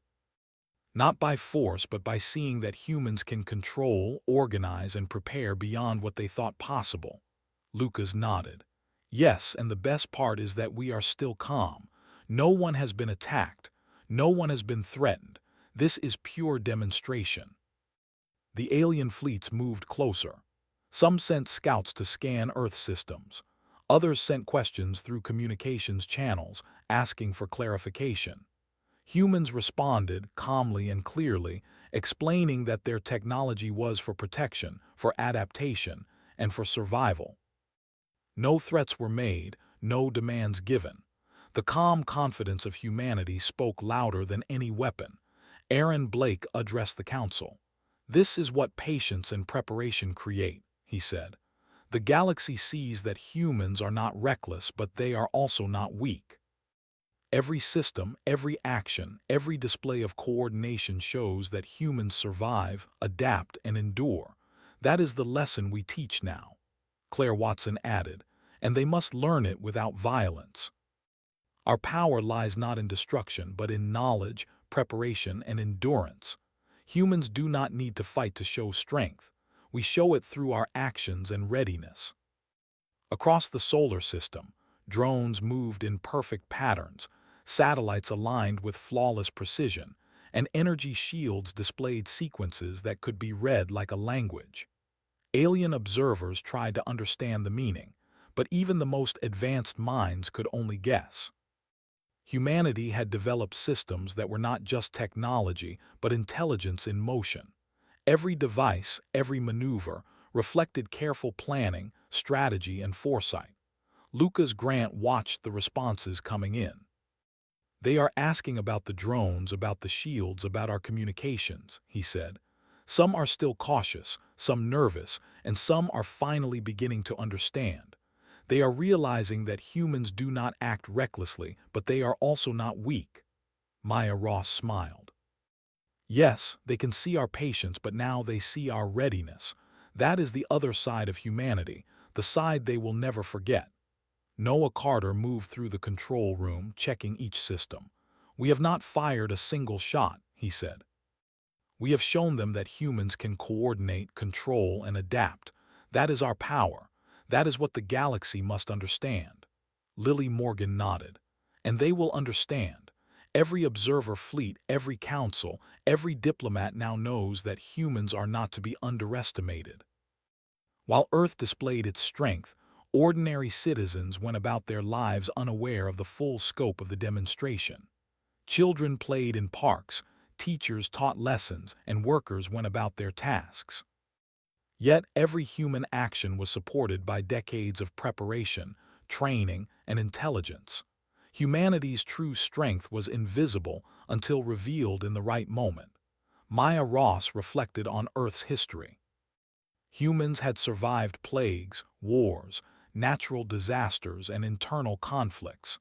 Speaker 1: "Not by force, but by seeing that humans can control, organize, and prepare beyond what they thought possible." Lucas nodded. "Yes, and the best part is that we are still calm. No one has been attacked. No one has been threatened. This is pure demonstration." The alien fleets moved closer. Some sent scouts to scan Earth systems. Others sent questions through communications channels, asking for clarification. Humans responded calmly and clearly, explaining that their technology was for protection, for adaptation, and for survival. No threats were made, no demands given. The calm confidence of humanity spoke louder than any weapon. Aaron Blake addressed the council. "This is what patience and preparation create," he said. "The galaxy sees that humans are not reckless, but they are also not weak. Every system, every action, every display of coordination shows that humans survive, adapt, and endure. That is the lesson we teach now," Claire Watson added, "and they must learn it without violence. Our power lies not in destruction, but in knowledge, preparation, and endurance. Humans do not need to fight to show strength. We show it through our actions and readiness." Across the solar system, drones moved in perfect patterns, satellites aligned with flawless precision, and energy shields displayed sequences that could be read like a language. Alien observers tried to understand the meaning, but even the most advanced minds could only guess. Humanity had developed systems that were not just technology, but intelligence in motion. Every device, every maneuver, reflected careful planning, strategy, and foresight. Lucas Grant watched the responses coming in. "They are asking about the drones, about the shields, about our communications," he said. "Some are still cautious, some nervous, and some are finally beginning to understand. They are realizing that humans do not act recklessly, but they are also not weak." Maya Ross smiled. "Yes, they can see our patience, but now they see our readiness. That is the other side of humanity, the side they will never forget." Noah Carter moved through the control room, checking each system. "We have not fired a single shot," he said. "We have shown them that humans can coordinate, control, and adapt. That is our power. That is what the galaxy must understand." Lily Morgan nodded. "And they will understand. Every observer fleet, every council, every diplomat now knows that humans are not to be underestimated. While Earth displayed its strength, ordinary citizens went about their lives unaware of the full scope of the demonstration. Children played in parks, teachers taught lessons, and workers went about their tasks. Yet every human action was supported by decades of preparation, training, and intelligence. Humanity's true strength was invisible until revealed in the right moment. Maya Ross reflected on Earth's history. Humans had survived plagues, wars, natural disasters, and internal conflicts.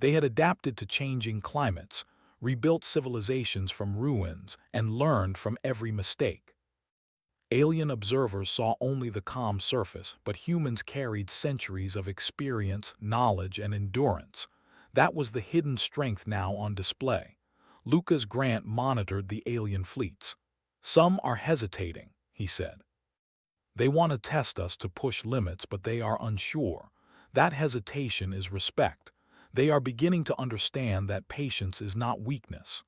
Speaker 1: They had adapted to changing climates, rebuilt civilizations from ruins, and learned from every mistake. Alien observers saw only the calm surface, but humans carried centuries of experience, knowledge, and endurance. That was the hidden strength now on display. Lucas Grant monitored the alien fleets. "Some are hesitating," he said. "They want to test us to push limits, but they are unsure. That hesitation is respect. They are beginning to understand that patience is not weakness."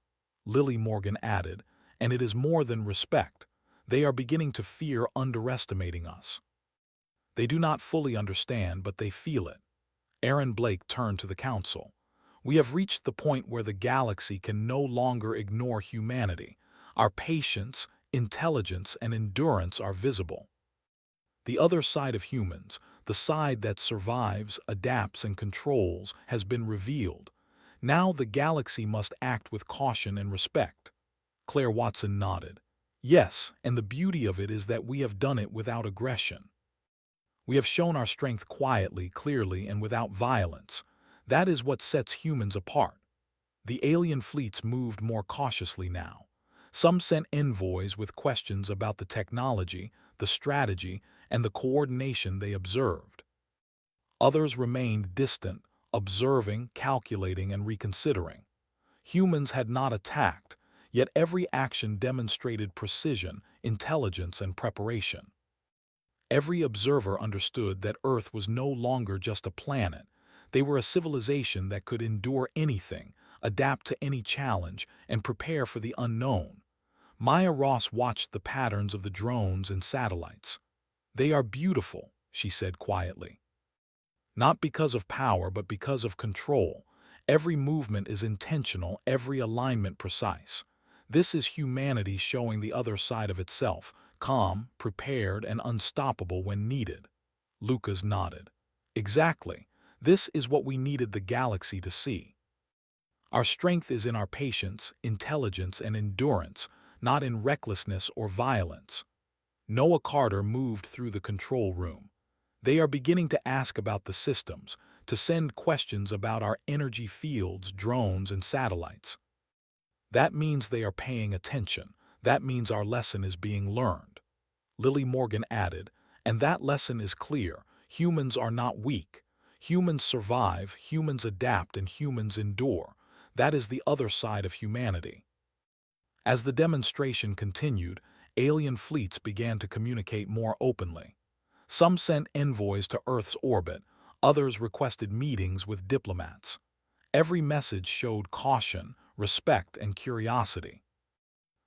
Speaker 1: Lily Morgan added, "And it is more than respect. They are beginning to fear underestimating us. They do not fully understand, but they feel it." Aaron Blake turned to the council. "We have reached the point where the galaxy can no longer ignore humanity. Our patience, intelligence, and endurance are visible. The other side of humans, the side that survives, adapts, and controls, has been revealed. Now the galaxy must act with caution and respect." Claire Watson nodded. "Yes, and the beauty of it is that we have done it without aggression. We have shown our strength quietly, clearly, and without violence. That is what sets humans apart." The alien fleets moved more cautiously now. Some sent envoys with questions about the technology, the strategy, and the coordination they observed. Others remained distant, observing, calculating, and reconsidering. Humans had not attacked, yet every action demonstrated precision, intelligence, and preparation. Every observer understood that Earth was no longer just a planet. They were a civilization that could endure anything, adapt to any challenge, and prepare for the unknown. Maya Ross watched the patterns of the drones and satellites. "They are beautiful," she said quietly. "Not because of power, but because of control. Every movement is intentional, every alignment precise. This is humanity showing the other side of itself, calm, prepared, and unstoppable when needed." Lucas nodded. "Exactly. This is what we needed the galaxy to see. Our strength is in our patience, intelligence, and endurance, not in recklessness or violence." Noah Carter moved through the control room. "They are beginning to ask about the systems, to send questions about our energy fields, drones, and satellites. That means they are paying attention. That means our lesson is being learned." Lily Morgan added, "And that lesson is clear. Humans are not weak. Humans survive, humans adapt, and humans endure. That is the other side of humanity." As the demonstration continued, alien fleets began to communicate more openly. Some sent envoys to Earth's orbit, others requested meetings with diplomats. Every message showed caution, respect, and curiosity.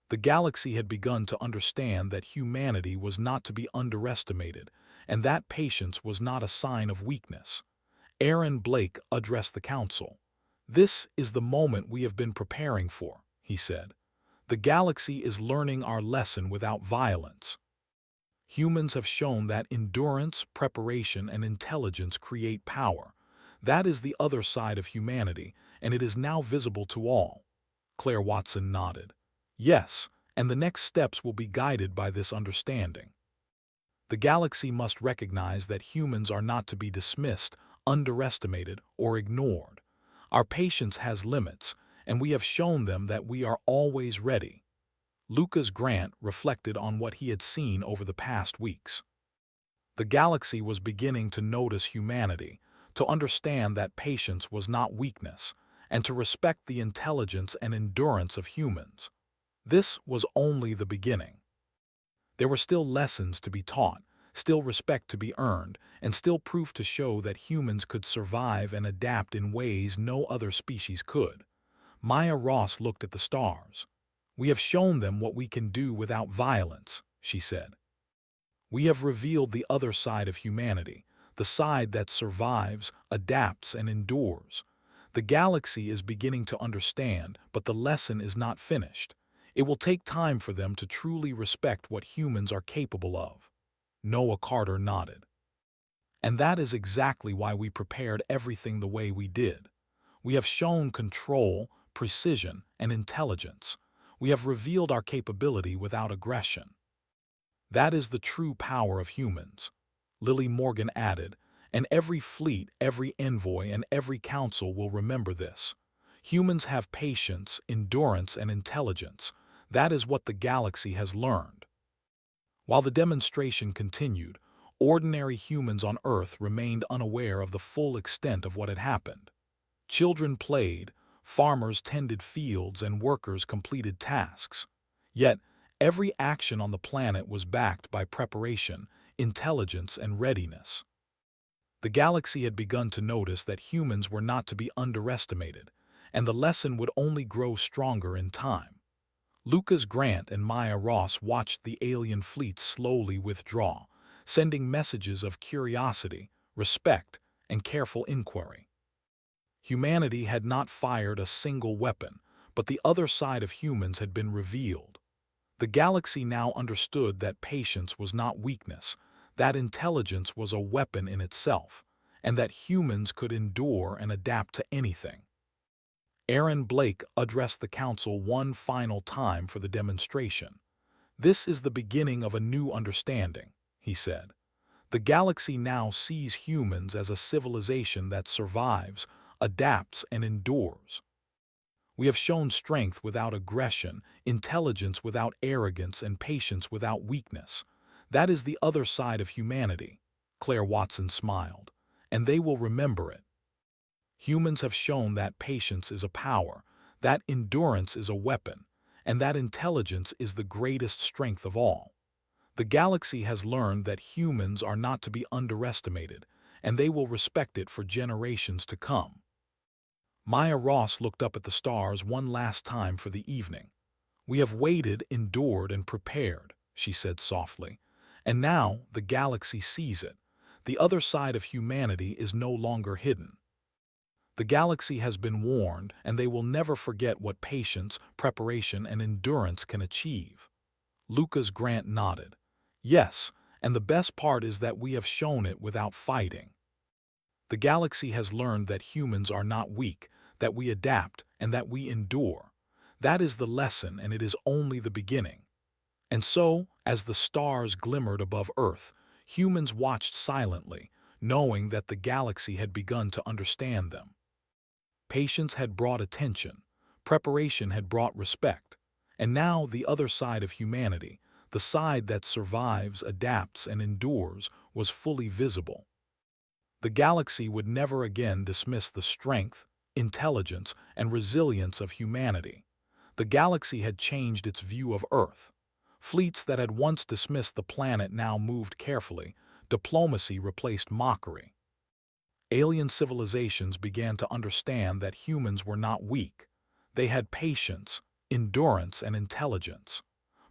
Speaker 1: The galaxy had begun to understand that humanity was not to be underestimated, and that patience was not a sign of weakness. Aaron Blake addressed the council. "This is the moment we have been preparing for," he said. "The galaxy is learning our lesson without violence. Humans have shown that endurance, preparation, and intelligence create power. That is the other side of humanity, and it is now visible to all." Claire Watson nodded. "Yes, and the next steps will be guided by this understanding. The galaxy must recognize that humans are not to be dismissed, underestimated, or ignored. Our patience has limits, and we have shown them that we are always ready." Lucas Grant reflected on what he had seen over the past weeks. The galaxy was beginning to notice humanity, to understand that patience was not weakness, and to respect the intelligence and endurance of humans. This was only the beginning. There were still lessons to be taught, still respect to be earned, and still proof to show that humans could survive and adapt in ways no other species could. Maya Ross looked at the stars. "We have shown them what we can do without violence," she said. "We have revealed the other side of humanity, the side that survives, adapts, and endures. The galaxy is beginning to understand, but the lesson is not finished. It will take time for them to truly respect what humans are capable of." Noah Carter nodded. "And that is exactly why we prepared everything the way we did. We have shown control, precision, and intelligence. We have revealed our capability without aggression. That is the true power of humans," Lily Morgan added, "and every fleet, every envoy, and every council will remember this. Humans have patience, endurance, and intelligence. That is what the galaxy has learned." While the demonstration continued, ordinary humans on Earth remained unaware of the full extent of what had happened. Children played, farmers tended fields, and workers completed tasks. Yet, every action on the planet was backed by preparation, intelligence, and readiness. The galaxy had begun to notice that humans were not to be underestimated, and the lesson would only grow stronger in time. Lucas Grant and Maya Ross watched the alien fleet slowly withdraw, sending messages of curiosity, respect, and careful inquiry. Humanity had not fired a single weapon, but the other side of humans had been revealed. The galaxy now understood that patience was not weakness, that intelligence was a weapon in itself, and that humans could endure and adapt to anything. Aaron Blake addressed the council one final time for the demonstration. "This is the beginning of a new understanding," he said. "The galaxy now sees humans as a civilization that survives, adapts, and endures. We have shown strength without aggression, intelligence without arrogance, and patience without weakness. That is the other side of humanity," Claire Watson smiled, "and they will remember it. Humans have shown that patience is a power, that endurance is a weapon, and that intelligence is the greatest strength of all. The galaxy has learned that humans are not to be underestimated, and they will respect it for generations to come." Maya Ross looked up at the stars one last time for the evening. "We have waited, endured, and prepared," she said softly. "And now the galaxy sees it. The other side of humanity is no longer hidden. The galaxy has been warned, and they will never forget what patience, preparation, and endurance can achieve." Lucas Grant nodded. "Yes, and the best part is that we have shown it without fighting. The galaxy has learned that humans are not weak, that we adapt, and that we endure. That is the lesson, and it is only the beginning." And so, as the stars glimmered above Earth, humans watched silently, knowing that the galaxy had begun to understand them. Patience had brought attention, preparation had brought respect, and now the other side of humanity, the side that survives, adapts, and endures, was fully visible. The galaxy would never again dismiss the strength, intelligence, and resilience of humanity. The galaxy had changed its view of Earth. Fleets that had once dismissed the planet now moved carefully. Diplomacy replaced mockery. Alien civilizations began to understand that humans were not weak. They had patience, endurance, and intelligence.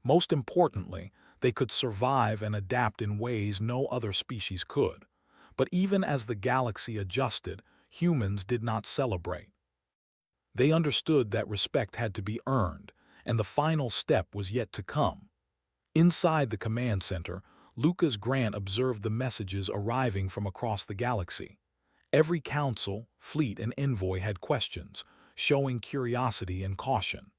Speaker 1: Most importantly, they could survive and adapt in ways no other species could. But even as the galaxy adjusted, humans did not celebrate. They understood that respect had to be earned, and the final step was yet to come. Inside the command center, Lucas Grant observed the messages arriving from across the galaxy. Every council, fleet, and envoy had questions, showing curiosity and caution.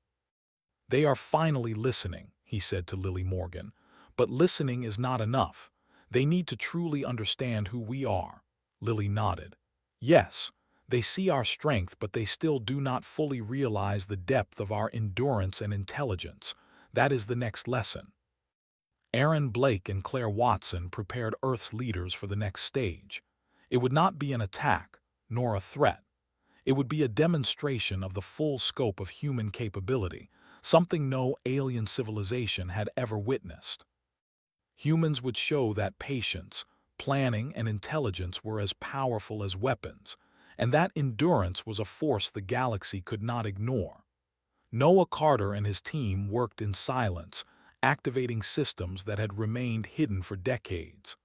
Speaker 1: "They are finally listening," he said to Lily Morgan. "But listening is not enough. They need to truly understand who we are." Lily nodded. "Yes, they see our strength, but they still do not fully realize the depth of our endurance and intelligence. That is the next lesson." Aaron Blake and Claire Watson prepared Earth's leaders for the next stage. It would not be an attack, nor a threat. It would be a demonstration of the full scope of human capability, something no alien civilization had ever witnessed. Humans would show that patience, planning, and intelligence were as powerful as weapons, and that endurance was a force the galaxy could not ignore. Noah Carter and his team worked in silence, activating systems that had remained hidden for decades.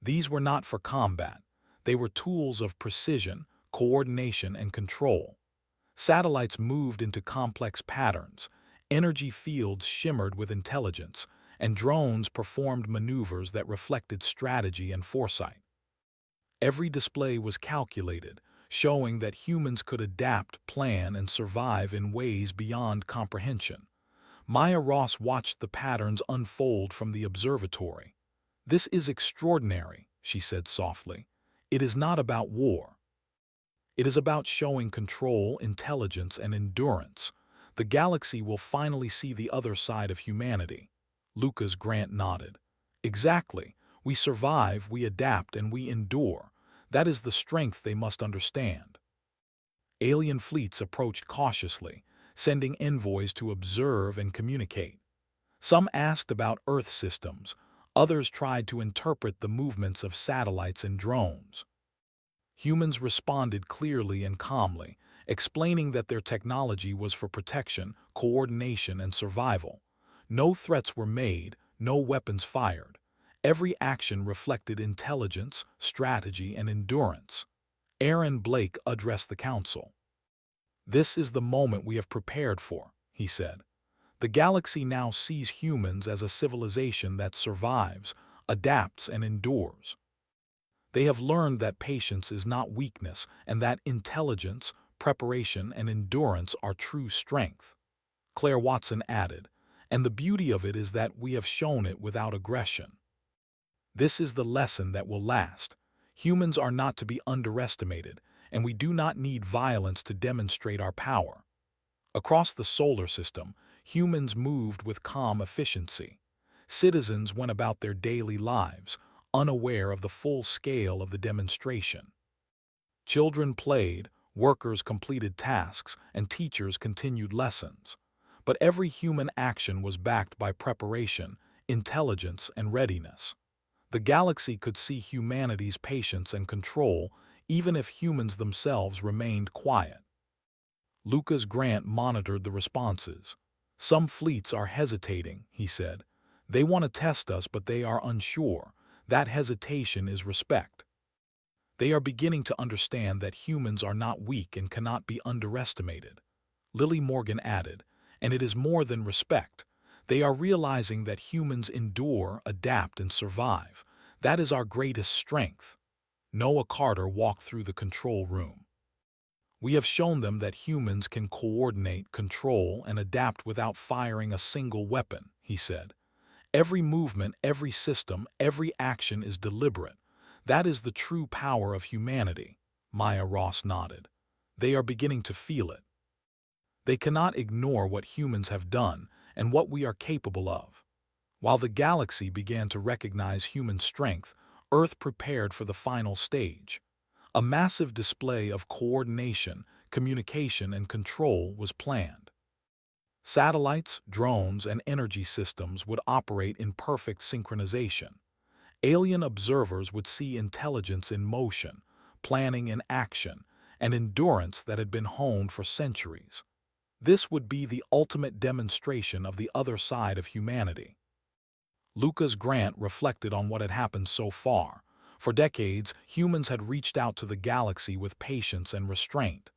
Speaker 1: These were not for combat. They were tools of precision, coordination, and control. Satellites moved into complex patterns, energy fields shimmered with intelligence, and drones performed maneuvers that reflected strategy and foresight. Every display was calculated, showing that humans could adapt, plan, and survive in ways beyond comprehension. Maya Ross watched the patterns unfold from the observatory. "This is extraordinary," she said softly. "It is not about war. It is about showing control, intelligence, and endurance. The galaxy will finally see the other side of humanity." Lucas Grant nodded. "Exactly. We survive, we adapt, and we endure. That is the strength they must understand." Alien fleets approached cautiously, sending envoys to observe and communicate. Some asked about Earth systems, others tried to interpret the movements of satellites and drones. Humans responded clearly and calmly, explaining that their technology was for protection, coordination, and survival. No threats were made, no weapons fired. Every action reflected intelligence, strategy, and endurance. Aaron Blake addressed the council. "This is the moment we have prepared for," he said. "The galaxy now sees humans as a civilization that survives, adapts, and endures. They have learned that patience is not weakness and that intelligence, preparation, and endurance are true strength." Claire Watson added, "And the beauty of it is that we have shown it without aggression. This is the lesson that will last. Humans are not to be underestimated, and we do not need violence to demonstrate our power." Across the solar system, humans moved with calm efficiency. Citizens went about their daily lives, unaware of the full scale of the demonstration. Children played, workers completed tasks, and teachers continued lessons. But every human action was backed by preparation, intelligence, and readiness. The galaxy could see humanity's patience and control, even if humans themselves remained quiet. Lucas Grant monitored the responses. "Some fleets are hesitating," he said. "They want to test us, but they are unsure. That hesitation is respect. They are beginning to understand that humans are not weak and cannot be underestimated." Lily Morgan added, "And it is more than respect. They are realizing that humans endure, adapt, and survive. That is our greatest strength." Noah Carter walked through the control room. "We have shown them that humans can coordinate, control, and adapt without firing a single weapon," he said. "Every movement, every system, every action is deliberate. That is the true power of humanity." Maya Ross nodded. "They are beginning to feel it. They cannot ignore what humans have done and what we are capable of." While the galaxy began to recognize human strength, Earth prepared for the final stage. A massive display of coordination, communication, and control was planned. Satellites, drones, and energy systems would operate in perfect synchronization. Alien observers would see intelligence in motion, planning in action, and endurance that had been honed for centuries. This would be the ultimate demonstration of the other side of humanity. Lucas Grant reflected on what had happened so far. For decades, humans had reached out to the galaxy with patience and restraint.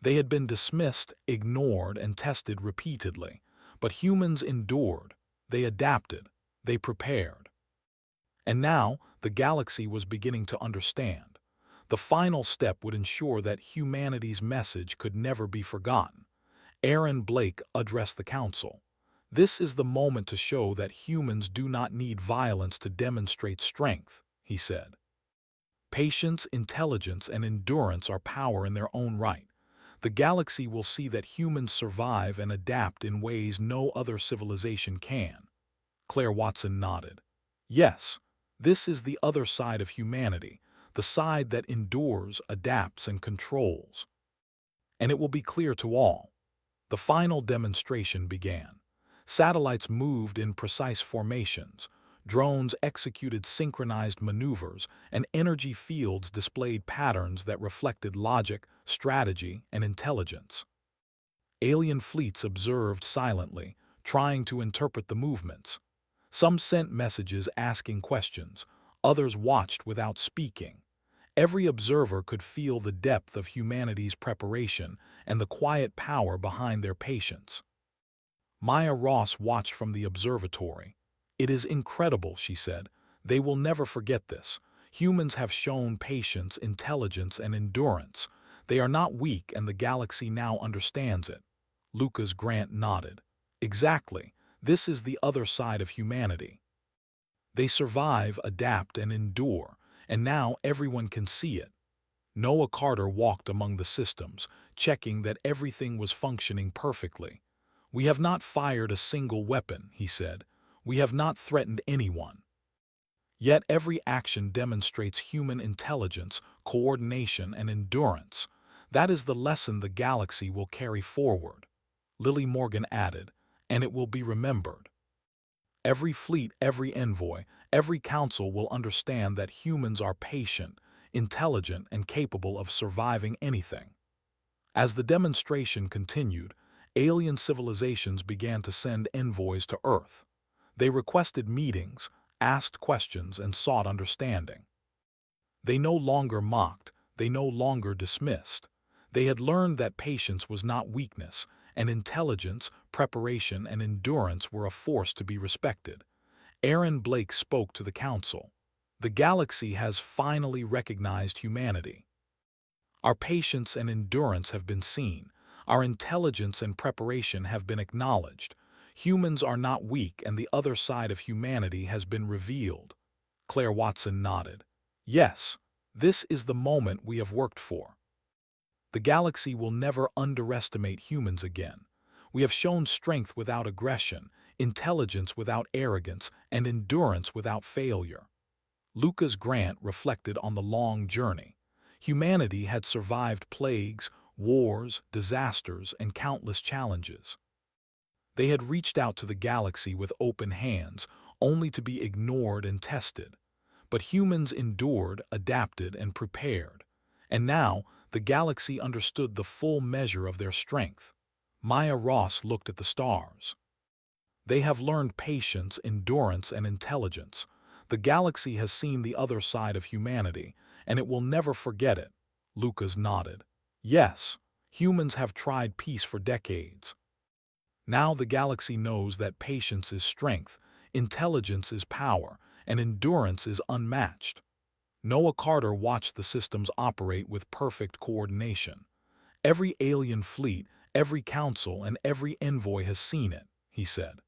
Speaker 1: They had been dismissed, ignored, and tested repeatedly. But humans endured. They adapted. They prepared. And now, the galaxy was beginning to understand. The final step would ensure that humanity's message could never be forgotten. Aaron Blake addressed the council. "This is the moment to show that humans do not need violence to demonstrate strength," he said. "Patience, intelligence, and endurance are power in their own right. The galaxy will see that humans survive and adapt in ways no other civilization can." Claire Watson nodded. "Yes, this is the other side of humanity, the side that endures, adapts, and controls. And it will be clear to all." The final demonstration began. Satellites moved in precise formations, drones executed synchronized maneuvers, and energy fields displayed patterns that reflected logic, strategy, and intelligence. Alien fleets observed silently, trying to interpret the movements. Some sent messages asking questions, others watched without speaking. Every observer could feel the depth of humanity's preparation and the quiet power behind their patience. Maya Ross watched from the observatory. "It is incredible," she said. "They will never forget this. Humans have shown patience, intelligence, and endurance. They are not weak, and the galaxy now understands it." Lucas Grant nodded. "Exactly. This is the other side of humanity. They survive, adapt, and endure, and now everyone can see it." Noah Carter walked among the systems, checking that everything was functioning perfectly. "We have not fired a single weapon," he said. "We have not threatened anyone. Yet every action demonstrates human intelligence, coordination, and endurance. That is the lesson the galaxy will carry forward." Lily Morgan added, "And it will be remembered. Every fleet, every envoy, every council will understand that humans are patient, intelligent, and capable of surviving anything." As the demonstration continued, alien civilizations began to send envoys to Earth. They requested meetings, asked questions, and sought understanding. They no longer mocked, they no longer dismissed. They had learned that patience was not weakness, and intelligence, preparation, and endurance were a force to be respected. Aaron Blake spoke to the council. "The galaxy has finally recognized humanity. Our patience and endurance have been seen. Our intelligence and preparation have been acknowledged. Humans are not weak, and the other side of humanity has been revealed." Claire Watson nodded. "Yes, this is the moment we have worked for. The galaxy will never underestimate humans again. We have shown strength without aggression, intelligence without arrogance, and endurance without failure." Lucas Grant reflected on the long journey. Humanity had survived plagues, wars, disasters, and countless challenges. They had reached out to the galaxy with open hands, only to be ignored and tested. But humans endured, adapted, and prepared. And now, the galaxy understood the full measure of their strength. Maya Ross looked at the stars. "They have learned patience, endurance, and intelligence. The galaxy has seen the other side of humanity, and it will never forget it." Lucas nodded. "Yes, humans have tried peace for decades. Now the galaxy knows that patience is strength, intelligence is power, and endurance is unmatched." Noah Carter watched the systems operate with perfect coordination. "Every alien fleet, every council, and every envoy has seen it," he said.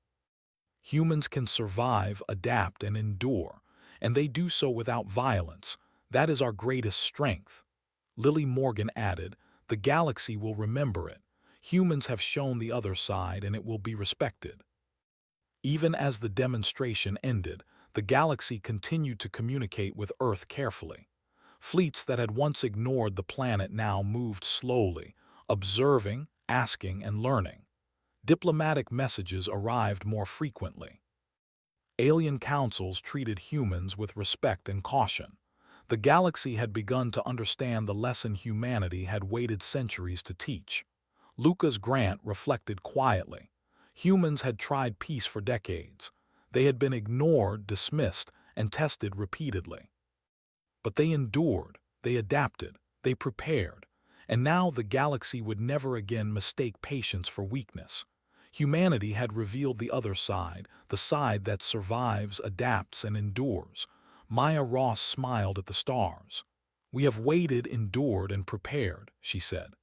Speaker 1: "Humans can survive, adapt, and endure, and they do so without violence. That is our greatest strength." Lily Morgan added, "The galaxy will remember it. Humans have shown the other side, and it will be respected." Even as the demonstration ended, the galaxy continued to communicate with Earth carefully. Fleets that had once ignored the planet now moved slowly, observing, asking, and learning. Diplomatic messages arrived more frequently. Alien councils treated humans with respect and caution. The galaxy had begun to understand the lesson humanity had waited centuries to teach. Lucas Grant reflected quietly. Humans had tried peace for decades. They had been ignored, dismissed, and tested repeatedly. But they endured, they adapted, they prepared, and now the galaxy would never again mistake patience for weakness. Humanity had revealed the other side, the side that survives, adapts, and endures. Maya Ross smiled at the stars. "We have waited, endured, and prepared," she said.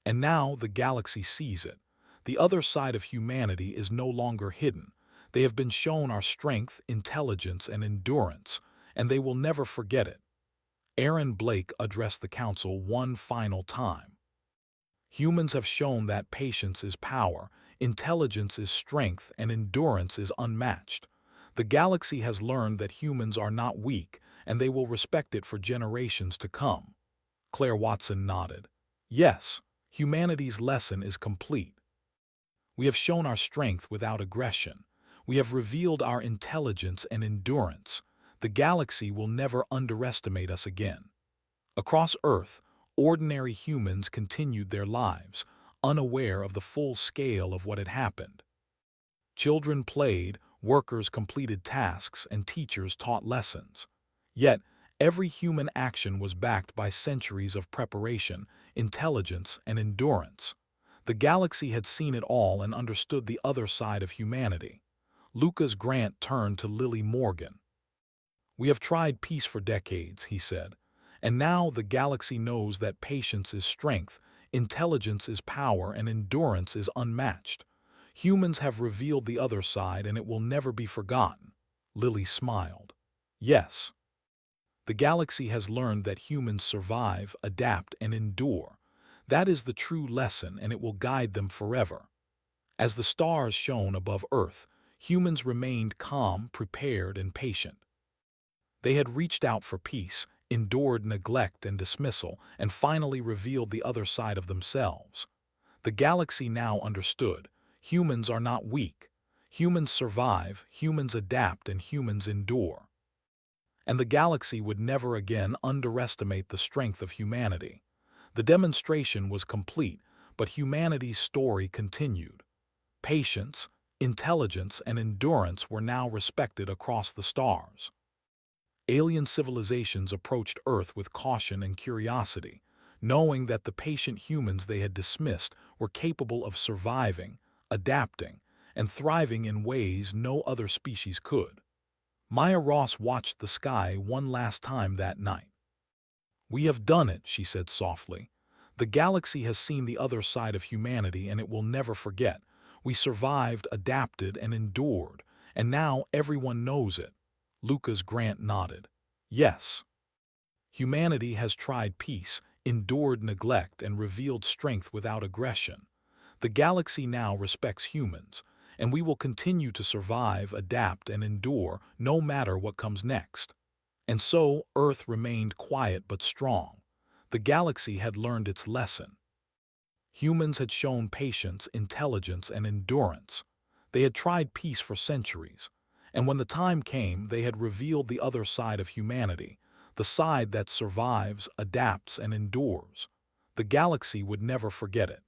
Speaker 1: "And now the galaxy sees it. The other side of humanity is no longer hidden. They have been shown our strength, intelligence, and endurance, and they will never forget it." Aaron Blake addressed the council one final time. "Humans have shown that patience is power, intelligence is strength, and endurance is unmatched. The galaxy has learned that humans are not weak, and they will respect it for generations to come." Claire Watson nodded. "Yes, humanity's lesson is complete. We have shown our strength without aggression. We have revealed our intelligence and endurance. The galaxy will never underestimate us again." Across Earth, ordinary humans continued their lives, unaware of the full scale of what had happened. Children played, workers completed tasks, and teachers taught lessons. Yet, every human action was backed by centuries of preparation, intelligence, and endurance. The galaxy had seen it all and understood the other side of humanity. Lucas Grant turned to Lily Morgan. "We have tried peace for decades," he said, "and now the galaxy knows that patience is strength, intelligence is power, and endurance is unmatched. Humans have revealed the other side, and it will never be forgotten." Lily smiled. "Yes. The galaxy has learned that humans survive, adapt, and endure. That is the true lesson, and it will guide them forever." As the stars shone above Earth, humans remained calm, prepared, and patient. They had reached out for peace, endured neglect and dismissal, and finally revealed the other side of themselves. The galaxy now understood: humans are not weak. Humans survive, humans adapt, and humans endure. And the galaxy would never again underestimate the strength of humanity. The demonstration was complete, but humanity's story continued. Patience, intelligence, and endurance were now respected across the stars. Alien civilizations approached Earth with caution and curiosity, knowing that the patient humans they had dismissed were capable of surviving, adapting, and thriving in ways no other species could. Maya Ross watched the sky one last time that night. "We have done it," she said softly. "The galaxy has seen the other side of humanity, and it will never forget. We survived, adapted, and endured, and now everyone knows it." Lucas Grant nodded. "Yes. Humanity has tried peace, endured neglect, and revealed strength without aggression. The galaxy now respects humans, and we will continue to survive, adapt, and endure no matter what comes next." And so Earth remained quiet but strong. The galaxy had learned its lesson. Humans had shown patience, intelligence, and endurance. They had tried peace for centuries, and when the time came, they had revealed the other side of humanity, the side that survives, adapts, and endures. The galaxy would never forget it.